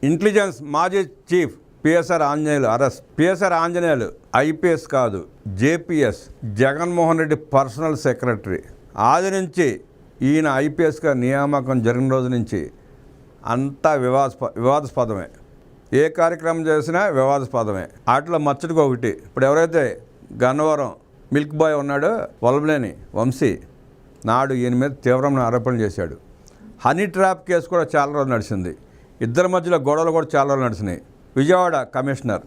Intelligence మాజీ chief PSR Anjaneyulu arrest. PSR Anjaneyulu IPS కాదు, JPS, Jaganmohan Reddy personal secretary. ఆది నుంచి ఈయన ఐపీఎస్గా నియామకం జరిగిన రోజు నుంచి అంతా వివాదాస్పదమే. ఏ కార్యక్రమం చేసినా వివాదాస్పదమే. వాటిలో మచ్చటికి ఒకటి, ఇప్పుడు ఎవరైతే గన్నవరం మిల్క్ బాయ్ ఉన్నాడో వల్లభనేని వంశీ, నాడు ఈయన మీద తీవ్రమైన ఆరోపణలు చేశాడు. హనీ ట్రాప్ కేసు కూడా చాలా రోజులు నడిచింది. ఇద్దరి మధ్యలో గొడవలు కూడా చాలా రోజులు నడిచినాయి. విజయవాడ కమిషనర్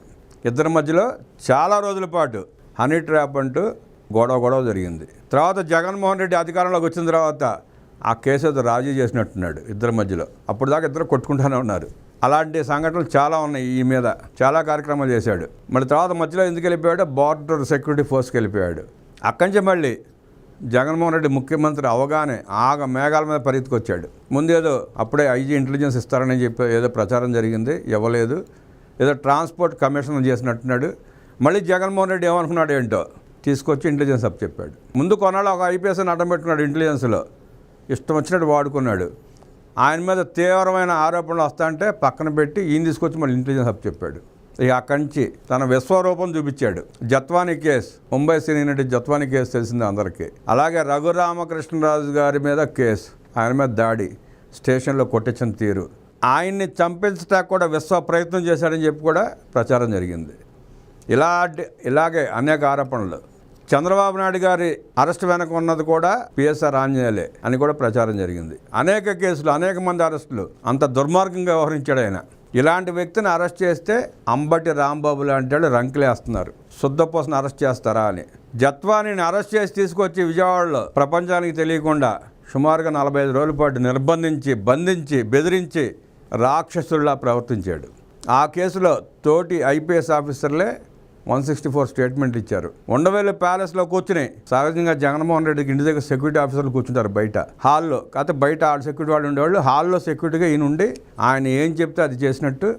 ఇద్దరి మధ్యలో చాలా రోజుల పాటు హనీ ట్రాప్ అంటూ గొడవ జరిగింది. తర్వాత జగన్మోహన్ రెడ్డి అధికారంలోకి వచ్చిన తర్వాత ఆ కేసు ఏదో రాజీ చేసినట్టున్నాడు ఇద్దరి మధ్యలో. అప్పుడు దాకా ఇద్దరు కొట్టుకుంటూనే ఉన్నారు. అలాంటి సంఘటనలు చాలా ఉన్నాయి. ఈ మీద చాలా కార్యక్రమాలు చేశాడు. మళ్ళీ తర్వాత మధ్యలో ఎందుకు వెళ్ళిపోయాడు, బార్డర్ సెక్యూరిటీ ఫోర్స్కి వెళ్ళిపోయాడు. అక్కడి నుంచి మళ్ళీ జగన్మోహన్ రెడ్డి ముఖ్యమంత్రి అవగానే మేఘాల మీద పరిగెత్తుకొచ్చాడు. ముందేదో అప్పుడే ఐజీ ఇంటెలిజెన్స్ ఇస్తారని చెప్పి ఏదో ప్రచారం జరిగింది, ఇవ్వలేదు. ఏదో ట్రాన్స్పోర్ట్ కమిషనర్ చేసినట్టున్నాడు. మళ్ళీ జగన్మోహన్ రెడ్డి ఏమనుకున్నాడు ఏంటో, తీసుకొచ్చి ఇంటెలిజెన్స్ అప్ చెప్పాడు. ముందు కొన్నాళ్ళు ఒక ఐపీఎస్ని అడ్డం పెట్టుకున్నాడు, ఇంటెలిజెన్స్లో ఇష్టం వచ్చినట్టు వాడుకున్నాడు. ఆయన మీద తీవ్రమైన ఆరోపణలు వస్తాయంటే పక్కన పెట్టి ఈయన తీసుకొచ్చి మళ్ళీ ఇంటెలిజెన్స్ అప్ చెప్పాడు. ఇక అక్కడి నుంచి తన విశ్వరూపం చూపించాడు. జత్వానీ కేసు, ముంబై సినీ నటి జత్వానీ కేసు తెలిసింది అందరికీ. అలాగే రఘురామకృష్ణరాజు గారి మీద కేసు, ఆయన మీద దాడి, స్టేషన్లో కొట్టించిన తీరు, ఆయన్ని చంపించడానికి కూడా విశ్వ ప్రయత్నం చేశాడని చెప్పి కూడా ప్రచారం జరిగింది. ఇలాగే అనేక ఆరోపణలు. చంద్రబాబు నాయుడు గారి అరెస్ట్ వెనక ఉన్నది కూడా పిఎస్ఆర్ ఆంజనేయులే అని కూడా ప్రచారం జరిగింది. అనేక కేసులు, అనేక మంది అరెస్టులు. అంత దుర్మార్గంగా వ్యవహరించాడు ఆయన. ఇలాంటి వ్యక్తిని అరెస్ట్ చేస్తే అంబటి రాంబాబు లాంటి వాళ్ళు రంకులేస్తున్నారు, శుద్ధపోసను అరెస్ట్ చేస్తారా అని. జత్వానీని అరెస్ట్ చేసి తీసుకొచ్చి విజయవాడలో ప్రపంచానికి తెలియకుండా సుమారుగా 45 రోజుల పాటు నిర్బంధించి, బంధించి, బెదిరించి రాక్షసుల్లా ప్రవర్తించాడు. ఆ కేసులో తోటి ఐపీఎస్ ఆఫీసర్లే 164 స్టేట్మెంట్ ఇచ్చారు. ఉండవేలు ప్యాలెస్లో కూర్చుని, సహజంగా జగన్మోహన్ రెడ్డికి ఇంటి దగ్గర సెక్యూరిటీ ఆఫీసర్లు కూర్చుంటారు బయట హాల్లో. కాకపోతే బయట సెక్యూరిటీ వాళ్ళు ఉండేవాళ్ళు, హాల్లో సెక్యూరిటీగా ఈయన ఉండి ఆయన ఏం చెప్తే అది చేసినట్టు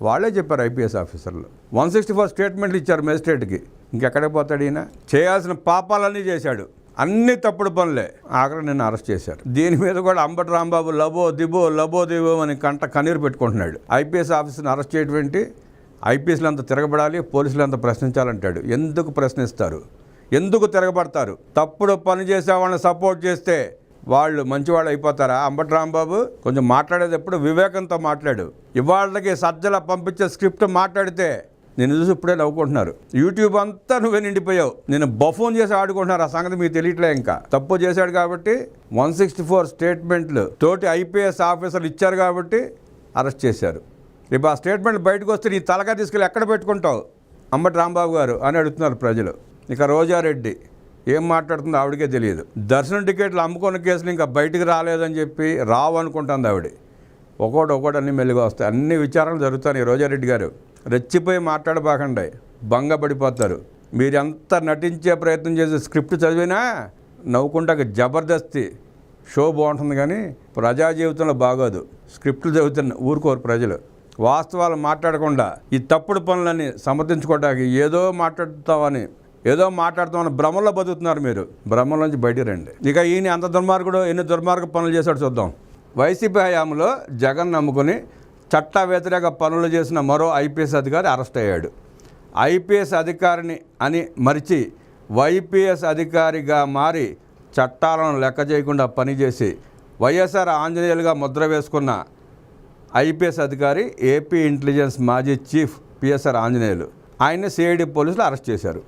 వాళ్ళే చెప్పారు ఐపీఎస్ ఆఫీసర్లు. 164 స్టేట్మెంట్లు ఇచ్చారు మేజిస్ట్రేట్కి. ఇంకెక్కడికి పోతాడు ఈయన? చేయాల్సిన పాపాలన్నీ చేశాడు, అన్ని తప్పుడు పనులే. ఆఖరి నిన్ను అరెస్ట్ చేశారు. దీని మీద కూడా అంబటి రాంబాబు లబో దిబో అని కన్నీరు పెట్టుకుంటున్నాడు. ఐపీఎస్ ఆఫీసర్ని అరెస్ట్ చేయడం ఏంటి? ఐపీఎస్లు అంతా తిరగబడాలి, పోలీసులు అంతా ప్రశ్నించాలంటాడు. ఎందుకు ప్రశ్నిస్తారు? ఎందుకు తిరగబడతారు? తప్పుడు పని చేసే వాళ్ళని సపోర్ట్ చేస్తే వాళ్ళు మంచివాళ్ళు అయిపోతారా? అంబటి రాంబాబు కొంచెం మాట్లాడేటప్పుడు వివేకంతో మాట్లాడు. ఇవాళకి సజ్జల పంపించే స్క్రిప్ట్ మాట్లాడితే నేను చూసి ఇప్పుడే నవ్వుకుంటున్నారు. యూట్యూబ్ అంతా నువ్వే నిండిపోయావు. నేను బఫోన్ చేసి ఆడుకుంటున్నారు. ఆ సంగతి మీకు తెలియట్లే. ఇంకా తప్పు చేశాడు కాబట్టి 164 స్టేట్మెంట్లు తోటి ఐపీఎస్ ఆఫీసర్లు ఇచ్చారు కాబట్టి అరెస్ట్ చేశారు. రేపు ఆ స్టేట్మెంట్ బయటకు వస్తే నీ తలగా తీసుకెళ్ళి ఎక్కడ పెట్టుకుంటావు అంబటి రాంబాబు గారు అని అడుగుతున్నారు ప్రజలు. ఇక రోజారెడ్డి ఏం మాట్లాడుతుందో ఆవిడకే తెలియదు. దర్శనం టికెట్లు అమ్ముకున్న కేసులు ఇంకా బయటకు రాలేదని చెప్పి రావు అనుకుంటుంది ఆవిడ. ఒకటి అన్నీ మెల్లిగా వస్తాయి. అన్ని విచారణలు జరుగుతాయి. రోజారెడ్డి గారు రెచ్చిపోయి మాట్లాడబాకండి, భంగపడిపోతారు. మీరెంత నటించే ప్రయత్నం చేసి స్క్రిప్ట్ చదివినా నవ్వుకుంటా జబర్దస్తి షో బాగుంటుంది, కానీ ప్రజా జీవితంలో బాగోదు. స్క్రిప్ట్లు చదువుతున్న ఊరుకోరు ప్రజలు. వాస్తవాలు మాట్లాడకుండా ఈ తప్పుడు పనులని సమర్థించుకోవడానికి ఏదో మాట్లాడుతామని భ్రమల్లో బతుకుతున్నారు. మీరు భ్రమల నుంచి బయటికి రండి. ఇక ఈయన అంత దుర్మార్గుడు, ఎన్ని దుర్మార్గ పనులు చేశాడు చూద్దాం. వైసీపీ హయాంలో జగన్ నమ్ముకుని చట్ట వ్యతిరేక పనులు చేసిన మరో ఐపీఎస్ అధికారి అరెస్ట్ అయ్యాడు. ఐపీఎస్ అధికారిని అని మరిచి వైపీఎస్ అధికారిగా మారి చట్టాలను లెక్క చేయకుండా పనిచేసి వైఎస్ఆర్ ఆంజనేయులుగా ముద్ర వేసుకున్న ఐపీఎస్ అధికారి ఏపీ ఇంటెలిజెన్స్ మాజీ చీఫ్ పిఎస్ఆర్ ఆంజనేయులు. ఆయన్ని సిఐడి పోలీసులు అరెస్ట్ చేశారు.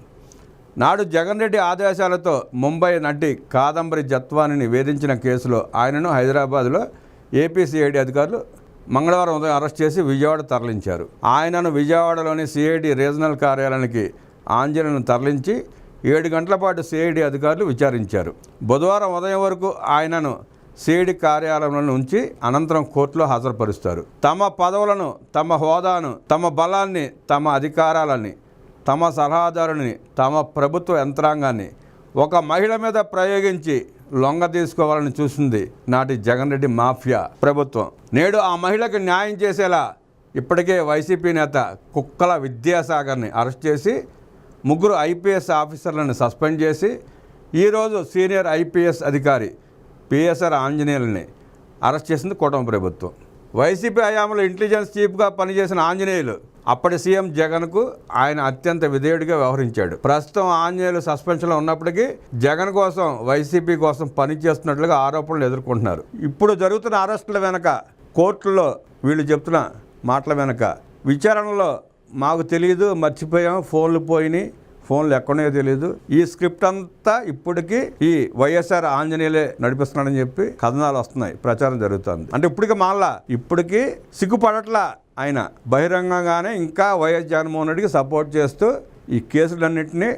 నాడు జగన్ రెడ్డి ఆదేశాలతో ముంబై నటి కాదంబరి జత్వానీని వేధించిన కేసులో ఆయనను హైదరాబాద్లో ఏపీ సిఐడి అధికారులు మంగళవారం ఉదయం అరెస్ట్ చేసి విజయవాడ తరలించారు. ఆయనను విజయవాడలోని సిఐడి రీజనల్ కార్యాలయానికి ఆంజనేయులను తరలించి 7 గంటల పాటు సిఐడి అధికారులు విచారించారు. బుధవారం ఉదయం వరకు ఆయనను సిఐడి కార్యాలయంలో ఉంచి అనంతరం కోర్టులో హాజరుపరుస్తారు. తమ పదవులను, తమ హోదాను, తమ బలాన్ని, తమ అధికారాలని, తమ సలహాదారుని, తమ ప్రభుత్వ యంత్రాంగాన్ని ఒక మహిళ మీద ప్రయోగించి లొంగ తీసుకోవాలని చూసింది నాటి జగన్ రెడ్డి మాఫియా ప్రభుత్వం. నేడు ఆ మహిళకు న్యాయం చేసేలా ఇప్పటికే వైసీపీ నేత కుక్కల విద్యాసాగర్ని అరెస్ట్ చేసి 3 ఐపీఎస్ ఆఫీసర్లను సస్పెండ్ చేసి ఈరోజు సీనియర్ ఐపీఎస్ అధికారి పిఎస్ఆర్ ఆంజనేయులని అరెస్ట్ చేసింది కూటమి ప్రభుత్వం. వైసీపీ హయాంలో ఇంటెలిజెన్స్ చీఫ్గా పనిచేసిన ఆంజనేయులు అప్పటి సీఎం జగన్కు ఆయన అత్యంత విధేయుడిగా వ్యవహరించాడు. ప్రస్తుతం ఆంజనేయులు సస్పెన్షన్లో ఉన్నప్పటికీ జగన్ కోసం వైసీపీ కోసం పనిచేస్తున్నట్లుగా ఆరోపణలు ఎదుర్కొంటున్నారు. ఇప్పుడు జరుగుతున్న అరెస్టుల వెనక, కోర్టులో వీళ్ళు చెప్తున్న మాటల వెనక, విచారణలో మాకు తెలియదు, మర్చిపోయాం, ఫోన్లు పోయినాయి, ఫోన్లు ఎక్కడో తెలియదు, ఈ స్క్రిప్ట్ అంతా ఇప్పటికీ ఈ వైఎస్ఆర్ ఆంజనేయులే నడిపిస్తున్నాడని చెప్పి కథనాలు వస్తున్నాయి, ప్రచారం జరుగుతుంది. అంటే ఇప్పటికీ సిగ్గుపడట్లా ఆయన బహిరంగంగానే ఇంకా వైఎస్ జగన్మోహన్ రెడ్డికి సపోర్ట్ చేస్తూ ఈ కేసులన్నింటినీ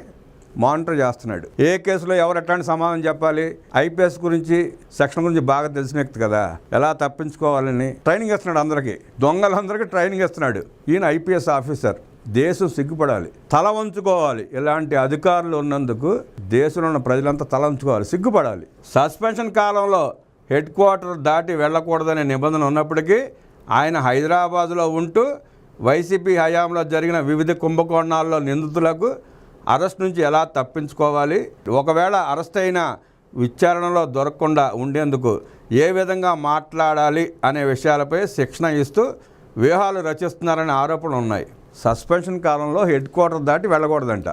మానిటర్ చేస్తున్నాడు. ఏ కేసులో ఎవరు ఎట్లాంటి సమాధానం చెప్పాలి, ఐపీఎస్ గురించి సెక్షన్ గురించి బాగా తెలిసిన వ్యక్తి కదా, ఎలా తప్పించుకోవాలని ట్రైనింగ్ ఇస్తున్నాడు. అందరికీ దొంగలందరికీ ట్రైనింగ్ ఇస్తున్నాడు. ఈయన ఐపీఎస్ ఆఫీసర్. దేశం సిగ్గుపడాలి, తల వంచుకోవాలి. ఇలాంటి అధికారులు ఉన్నందుకు దేశంలో ఉన్న ప్రజలంతా తల వంచుకోవాలి, సిగ్గుపడాలి. సస్పెన్షన్ కాలంలో హెడ్ క్వార్టర్ దాటి వెళ్ళకూడదనే నిబంధన ఉన్నప్పటికీ ఆయన హైదరాబాదులో ఉంటూ వైసీపీ హయాంలో జరిగిన వివిధ కుంభకోణాల్లో నిందితులకు అరెస్ట్ నుంచి ఎలా తప్పించుకోవాలి, ఒకవేళ అరెస్ట్ అయిన విచారణలో దొరకకుండా ఉండేందుకు ఏ విధంగా మాట్లాడాలి అనే విషయాలపై శిక్షణ ఇస్తూ వ్యూహాలు రచిస్తున్నారనే ఆరోపణలు ఉన్నాయి. సస్పెన్షన్ కాలంలో హెడ్ క్వార్టర్ దాటి వెళ్ళకూడదంట.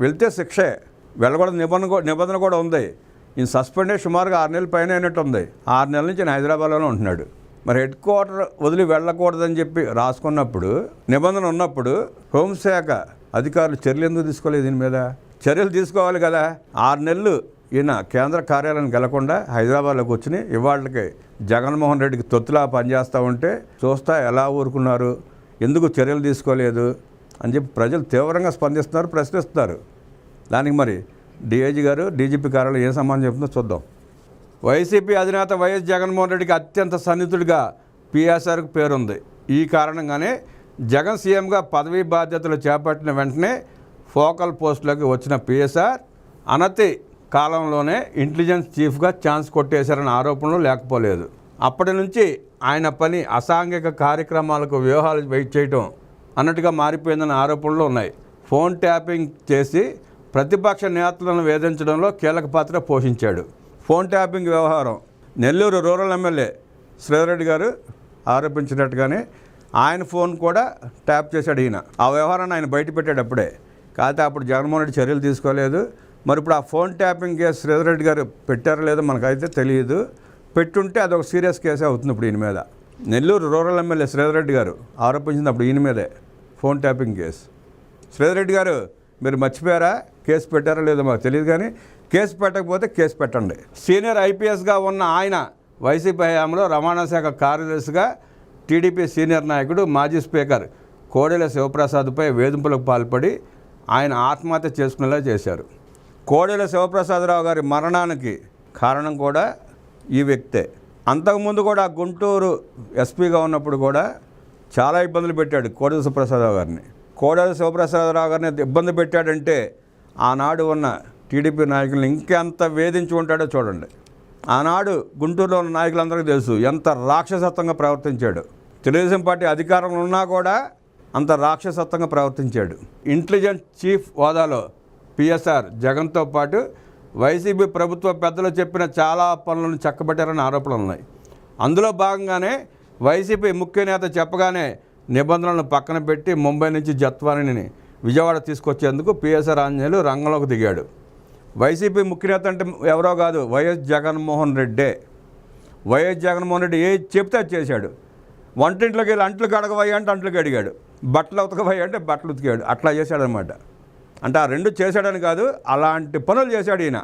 వెళ్తే శిక్షే, వెళ్ళకూడదు నిబంధన కూడా ఉంది. ఈయన సస్పెండ్ అయ్యి సుమారుగా 6 నెలల పైన అయినట్టు ఉంది. 6 నెలల నుంచి ఆయన హైదరాబాద్లోనే ఉంటున్నాడు. మరి హెడ్ క్వార్టర్ వదిలి వెళ్ళకూడదని చెప్పి రాసుకున్నప్పుడు, నిబంధన ఉన్నప్పుడు హోంశాఖ అధికారులు చర్యలు ఎందుకు తీసుకోలేదు? దీని మీద చర్యలు తీసుకోవాలి కదా. 6 నెలలు ఈయన కేంద్ర కార్యాలయానికి వెళ్లకుండా హైదరాబాద్లోకి వచ్చి ఇవాళకి జగన్మోహన్ రెడ్డికి తొత్తులా పనిచేస్తూ ఉంటే చూస్తా ఎలా ఊరుకున్నారు, ఎందుకు చర్యలు తీసుకోలేదు అని చెప్పి ప్రజలు తీవ్రంగా స్పందిస్తున్నారు, ప్రశ్నిస్తున్నారు. దానికి మరి డిఐజీ గారు, డీజీపీ కార్యాలయం ఏం సమాధానం చెప్తుందో చూద్దాం. వైసీపీ అధినేత వైఎస్ జగన్మోహన్ రెడ్డికి అత్యంత సన్నిహితుడిగా పిఎస్ఆర్కు పేరుంది. ఈ కారణంగానే జగన్ సీఎంగా పదవీ బాధ్యతలు చేపట్టిన వెంటనే ఫోకల్ పోస్టులోకి వచ్చిన పిఎస్ఆర్ అనతి కాలంలోనే ఇంటెలిజెన్స్ చీఫ్గా ఛాన్స్ కొట్టేశారన్న ఆరోపణలు లేకపోలేదు. అప్పటి నుంచి ఆయన పని అసాంఘిక కార్యక్రమాలకు వ్యూహాలు వెయిట్ చేయటం అన్నట్టుగా మారిపోయిందన్న ఆరోపణలు ఉన్నాయి. ఫోన్ ట్యాపింగ్ చేసి ప్రతిపక్ష నేతలను వేధించడంలో కీలక పాత్ర పోషించాడు. ఫోన్ ట్యాపింగ్ వ్యవహారం నెల్లూరు రూరల్ ఎమ్మెల్యే శ్రీధర్రెడ్డి గారు ఆరోపించినట్టుగానే ఆయన ఫోన్ కూడా ట్యాప్ చేశాడు ఈయన. ఆ వ్యవహారాన్ని ఆయన బయట పెట్టాడు అప్పుడే. కాకపోతే అప్పుడు జగన్మోహన్ రెడ్డి చర్యలు తీసుకోలేదు. మరి ఇప్పుడు ఆ ఫోన్ ట్యాపింగ్ కేసు శ్రీధర్రెడ్డి గారు పెట్టారో లేదో మనకైతే తెలియదు. పెట్టుంటే అదొక సీరియస్ కేసే అవుతుంది ఇప్పుడు ఈయన మీద. నెల్లూరు రూరల్ ఎమ్మెల్యే శ్రీధర్రెడ్డి గారు ఆరోపించింది అప్పుడు ఈయన మీదే ఫోన్ ట్యాపింగ్ కేసు. శ్రీధర్రెడ్డి గారు మీరు మర్చిపోయారా, కేసు పెట్టారో లేదో మాకు తెలియదు, కానీ కేసు పెట్టకపోతే కేసు పెట్టండి. సీనియర్ ఐపీఎస్గా ఉన్న ఆయన వైసీపీ హయాంలో రవాణా శాఖ కార్యదర్శిగా టీడీపీ సీనియర్ నాయకుడు మాజీ స్పీకర్ కోడెల శివప్రసాద్పై వేధింపులకు పాల్పడి ఆయన ఆత్మహత్య చేసుకునేలా చేశారు. కోడెల శివప్రసాదరావు గారి మరణానికి కారణం కూడా ఈ వ్యక్తే. అంతకుముందు కూడా గుంటూరు ఎస్పీగా ఉన్నప్పుడు కూడా చాలా ఇబ్బందులు పెట్టాడు కోడెల శివప్రసాదరావు గారిని. కోడెల శివప్రసాదరావు గారిని ఇబ్బంది పెట్టాడంటే ఆనాడు ఉన్న టీడీపీ నాయకులను ఇంకెంత వేధించి ఉంటాడో చూడండి. ఆనాడు గుంటూరులో ఉన్న నాయకులందరికీ తెలుసు ఎంత రాక్షసత్వంగా ప్రవర్తించాడు. తెలుగుదేశం పార్టీ అధికారంలో ఉన్నా కూడా అంత రాక్షసత్వంగా ప్రవర్తించాడు. ఇంటెలిజెన్స్ చీఫ్ హోదాలో పిఎస్ఆర్ జగన్తో పాటు వైసీపీ ప్రభుత్వ పెద్దలు చెప్పిన చాలా పనులను చక్కబెట్టారని ఆరోపణలు ఉన్నాయి. అందులో భాగంగానే వైసీపీ ముఖ్య నేత చెప్పగానే నిబంధనలను పక్కన పెట్టి ముంబై నుంచి జత్వానిని విజయవాడ తీసుకొచ్చేందుకు పిఎస్ఆర్ ఆంజనేయులు రంగంలోకి దిగాడు. వైసీపీ ముఖ్య నేత అంటే ఎవరో కాదు, వైఎస్ జగన్మోహన్ రెడ్డే. వైఎస్ జగన్మోహన్ రెడ్డి ఏ చెప్తే అది చేశాడు. వంటింట్లోకి వెళ్ళి అంట్లు కడగవయ్యా అంటే అంట్లు కడిగాడు, బట్టలు ఉతకవయ్యా అంటే బట్టలు ఉతికాడు. అట్లా చేశాడనమాట. అంటే ఆ రెండు చేశాడని కాదు, అలాంటి పనులు చేశాడు ఈయన.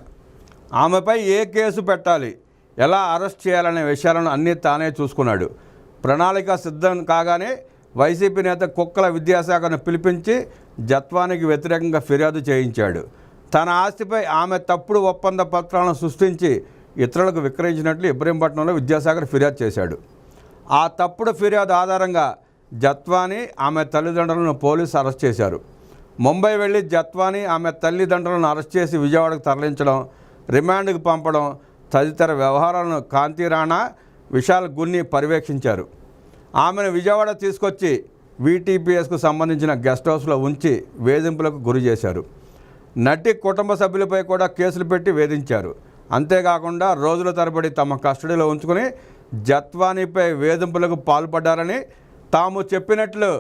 ఆమెపై ఏ కేసు పెట్టాలి, ఎలా అరెస్ట్ చేయాలనే విషయాలను అన్నీ తానే చూసుకున్నాడు. ప్రణాళిక సిద్ధం కాగానే వైసీపీ నేత కుక్కల విద్యాశాఖను పిలిపించి జత్వానికి వ్యతిరేకంగా ఫిర్యాదు చేయించాడు. తన ఆస్తిపై ఆమె తప్పుడు ఒప్పంద పత్రాలను సృష్టించి ఇతరులకు విక్రయించినట్లు ఇబ్రహీంపట్నంలో విద్యాసాగర్ ఫిర్యాదు చేశాడు. ఆ తప్పుడు ఫిర్యాదు ఆధారంగా జత్వాని ఆమె తల్లిదండ్రులను పోలీసు అరెస్ట్ చేశారు. ముంబై వెళ్ళి జత్వాని ఆమె తల్లిదండ్రులను అరెస్ట్ చేసి విజయవాడకు తరలించడం, రిమాండ్కు పంపడం తదితర వ్యవహారాలను కాంతి రాణా, విశాల్ గున్ని పర్యవేక్షించారు. ఆమెను విజయవాడ తీసుకొచ్చి వీటీపీఎస్కు సంబంధించిన గెస్ట్ హౌస్లో ఉంచి వేధింపులకు గురి చేశారు. నటి కుటుంబ సభ్యులపై కూడా కేసులు పెట్టి వేధించారు. అంతేకాకుండా రోజుల తరబడి తమ కస్టడీలో ఉంచుకుని జత్వానీపై వేధింపులకు పాల్పడ్డారని, తాము చెప్పినట్లు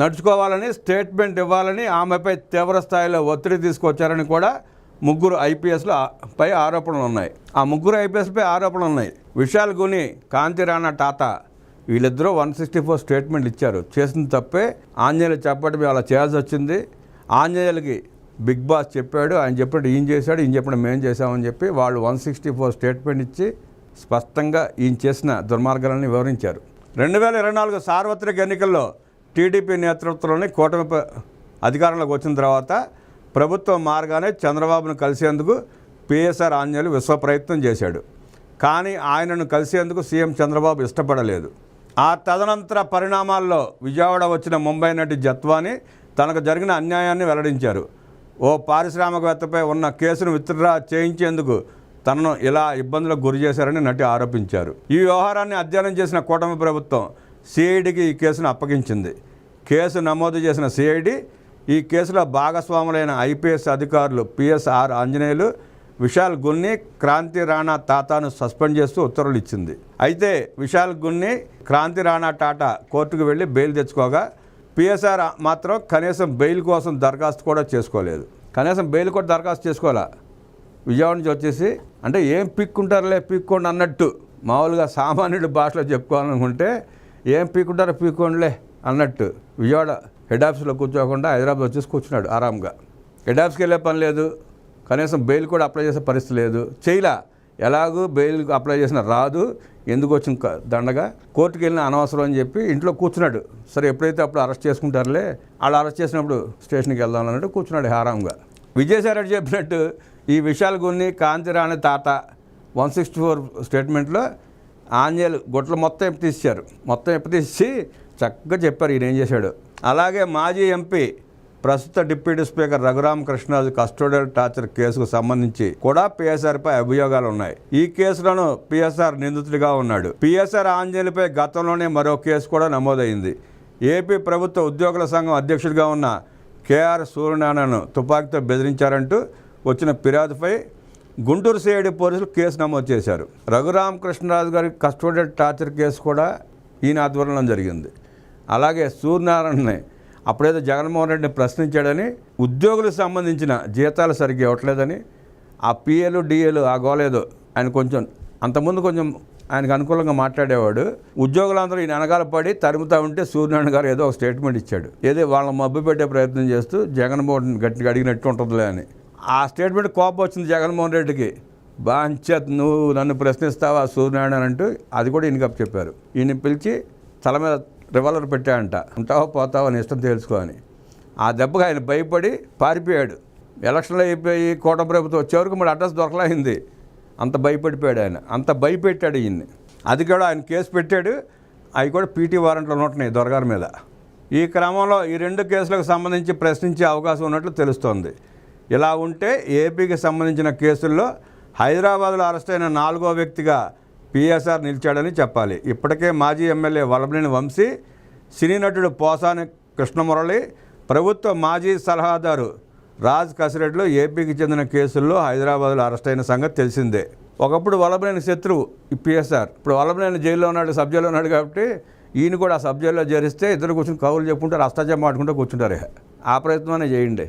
నడుచుకోవాలని స్టేట్మెంట్ ఇవ్వాలని ఆమెపై తీవ్ర స్థాయిలో ఒత్తిడి తీసుకొచ్చారని కూడా ముగ్గురు ఐపీఎస్ల పై ఆరోపణలు ఉన్నాయి. ఆ ముగ్గురు ఐపీఎస్పై ఆరోపణలు ఉన్నాయి. విశాల్ గుని, కాంతి రాణా టాటా వీళ్ళిద్దరూ 164 స్టేట్మెంట్లు ఇచ్చారు. చేసిన తప్పే ఆంజనేయులు చెప్పడం అలా చేయాల్సి వచ్చింది. ఆంజనేయులకి బిగ్ బాస్ చెప్పాడు, ఆయన చెప్పినట్టు ఈయన చేశాడు, ఈయన చెప్పినట్టు మేము చేశామని చెప్పి వాళ్ళు 164 స్టేట్మెంట్ ఇచ్చి స్పష్టంగా ఈయన చేసిన దుర్మార్గాలని వివరించారు. 2024 సార్వత్రిక ఎన్నికల్లో టీడీపీ నేతృత్వంలోని కూటమి అధికారంలోకి వచ్చిన తర్వాత ప్రభుత్వం మారగానే చంద్రబాబును కలిసేందుకు పిఎస్ఆర్ ఆంజనేయులు విశ్వ ప్రయత్నం చేశాడు. కానీ ఆయనను కలిసేందుకు సీఎం చంద్రబాబు ఇష్టపడలేదు. ఆ తదనంతర పరిణామాల్లో విజయవాడ వచ్చిన ముంబై నటి జత్వాని తనకు జరిగిన అన్యాయాన్ని వెల్లడించారు. ఓ పారిశ్రామికవేత్తపై ఉన్న కేసును విత్డ్రా చేయించేందుకు తనను ఇలా ఇబ్బందులకు గురి చేశారని నటి ఆరోపించారు. ఈ వ్యవహారాన్ని అధ్యయనం చేసిన కూటమి ప్రభుత్వం సిఐడికి ఈ కేసును అప్పగించింది. కేసు నమోదు చేసిన సిఐడి ఈ కేసులో భాగస్వాములైన ఐపీఎస్ అధికారులు పిఎస్ఆర్ ఆంజనేయులు, విశాల్ గున్ని, క్రాంతి రాణా టాటాను సస్పెండ్ చేస్తూ ఉత్తర్వులు ఇచ్చింది. అయితే విశాల్ గున్ని, క్రాంతి రాణా టాటా కోర్టుకు వెళ్ళి బెయిల్ తెచ్చుకోగా పిఎస్ఆర్ మాత్రం కనీసం బెయిల్ కోసం దరఖాస్తు కూడా చేసుకోలేదు. కనీసం బెయిల్ కూడా దరఖాస్తు చేసుకోవాలా. విజయవాడ నుంచి వచ్చేసి అంటే ఏం పీక్కుంటారులే పీక్కోండి అన్నట్టు, మామూలుగా సామాన్యుడి భాషలో చెప్పుకోవాలనుకుంటే ఏం పీక్కుంటారో పీక్కోండిలే అన్నట్టు విజయవాడ హెడ్ ఆఫీస్లో కూర్చోకుండా హైదరాబాద్ వచ్చేసి కూర్చున్నాడు ఆరాంగా. హెడ్ ఆఫీస్కి వెళ్ళే పని లేదు, కనీసం బెయిల్ కూడా అప్లై చేసే పరిస్థితి లేదు. చేయలా, ఎలాగూ బెయిల్ అప్లై చేసిన రాదు, ఎందుకు వచ్చిన దండగా, కోర్టుకు వెళ్ళిన అనవసరం అని చెప్పి ఇంట్లో కూర్చున్నాడు. సరే ఎప్పుడైతే అప్పుడు అరెస్ట్ చేసుకుంటారులే, వాళ్ళు అరెస్ట్ చేసినప్పుడు స్టేషన్కి వెళ్దాం అన్నట్టు కూర్చున్నాడు ఆరాంగా. విజయసాయిరెడ్డి చెప్పినట్టు ఈ విశాల్ గున్ని, కాంతి రాణి టాటా 164 స్టేట్మెంట్లో ఆంజనేయులు గుట్టలు మొత్తం ఎప్పతీశారు. మొత్తం ఎప్పతీసి చక్కగా చెప్పారు ఈయన ఏం చేశాడు. అలాగే మాజీ ఎంపీ, ప్రస్తుత deputy speaker Raghu Rama Krishna Raju custodial torture కేసుకు సంబంధించి కూడా పిఎస్ఆర్పై అభియోగాలు ఉన్నాయి. ఈ కేసులోనూ పిఎస్ఆర్ నిందితుడిగా ఉన్నాడు. పిఎస్ఆర్ ఆంజనేయులపై గతంలోనే మరో కేసు కూడా నమోదైంది. ఏపీ ప్రభుత్వ ఉద్యోగుల సంఘం అధ్యక్షుడిగా ఉన్న కేఆర్ సూర్యనారాయణను తుపాకీతో బెదిరించారంటూ వచ్చిన ఫిర్యాదుపై గుంటూరు సిఐడి పోలీసులు కేసు నమోదు చేశారు. రఘురామకృష్ణరాజు గారి కస్టోడియల్ టార్చర్ కేసు కూడా ఈయన ఆధ్వర్యంలో జరిగింది. అలాగే సూర్యనారాయణని అప్పుడేదో జగన్మోహన్ రెడ్డిని ప్రశ్నించాడని, ఉద్యోగులకు సంబంధించిన జీతాలు సరిగ్గా ఇవ్వట్లేదని, ఆ పిఏలు డిఏలు ఆ గోలేదో ఆయన కొంచెం అంతకుముందు కొంచెం ఆయనకు అనుకూలంగా మాట్లాడేవాడు. ఉద్యోగులందరూ ఈయన వెనకాల పడి తరుముతా ఉంటే సూర్యనారాయణ గారు ఏదో ఒక స్టేట్మెంట్ ఇచ్చాడు. ఏదో వాళ్ళని మబ్బు పెట్టే ప్రయత్నం చేస్తూ జగన్మోహన్ గట్టిగా అడిగినట్టు ఉంటుందిలే అని. ఆ స్టేట్మెంట్ కోపం వచ్చింది జగన్మోహన్ రెడ్డికి. బాంచత్ నువ్వు నన్ను ప్రశ్నిస్తావా సూర్యనారాయణ అంటూ అది కూడా ఈయనకి చెప్పారు. ఈయన పిలిచి తల మీద రివాల్వర్ పెట్టాడంట. ఉంటావో పోతావో అని ఇష్టం తెలుసుకో అని. ఆ దెబ్బగా ఆయన భయపడి పారిపోయాడు. ఎలక్షన్లో అయిపోయి కూటమి ప్రభుత్వం వచ్చేవరకు మరి అడ్రస్ దొరకలేయింది. అంత భయపడిపోయాడు ఆయన, అంత భయపెట్టాడు ఈయన్ని. అది కూడా ఆయన కేసు పెట్టాడు. అవి కూడా పీటీ వారెంట్లో ఉంటున్నాయి దొరగారి మీద. ఈ క్రమంలో ఈ 2 కేసులకు సంబంధించి ప్రశ్నించే అవకాశం ఉన్నట్లు తెలుస్తోంది. ఇలా ఉంటే ఏపీకి సంబంధించిన కేసుల్లో హైదరాబాద్లో అరెస్ట్ అయిన 4వ వ్యక్తిగా పిఎస్ఆర్ నిలిచాడని చెప్పాలి. ఇప్పటికే మాజీ ఎమ్మెల్యే వల్లభనేని వంశీ, సినీ నటుడు పోసాని కృష్ణమురళి, ప్రభుత్వ మాజీ సలహాదారు రాజ్ కసిరెడ్డిలో ఏపీకి చెందిన కేసుల్లో హైదరాబాద్లో అరెస్ట్ అయిన సంగతి తెలిసిందే. ఒకప్పుడు వల్లభనేని శత్రువు ఈ పిఎస్ఆర్. ఇప్పుడు వల్లభనేని జైల్లో ఉన్నాడు, సబ్ జైల్లో ఉన్నాడు కాబట్టి ఈయన కూడా సబ్ జైల్లో చేరిస్తే ఇద్దరు కూర్చొని కవులు చెప్పుకుంటారు, అష్టాచం మాట్లాడుకుంటూ కూర్చుంటారు. ఆ ప్రయత్నాన్ని చేయండి.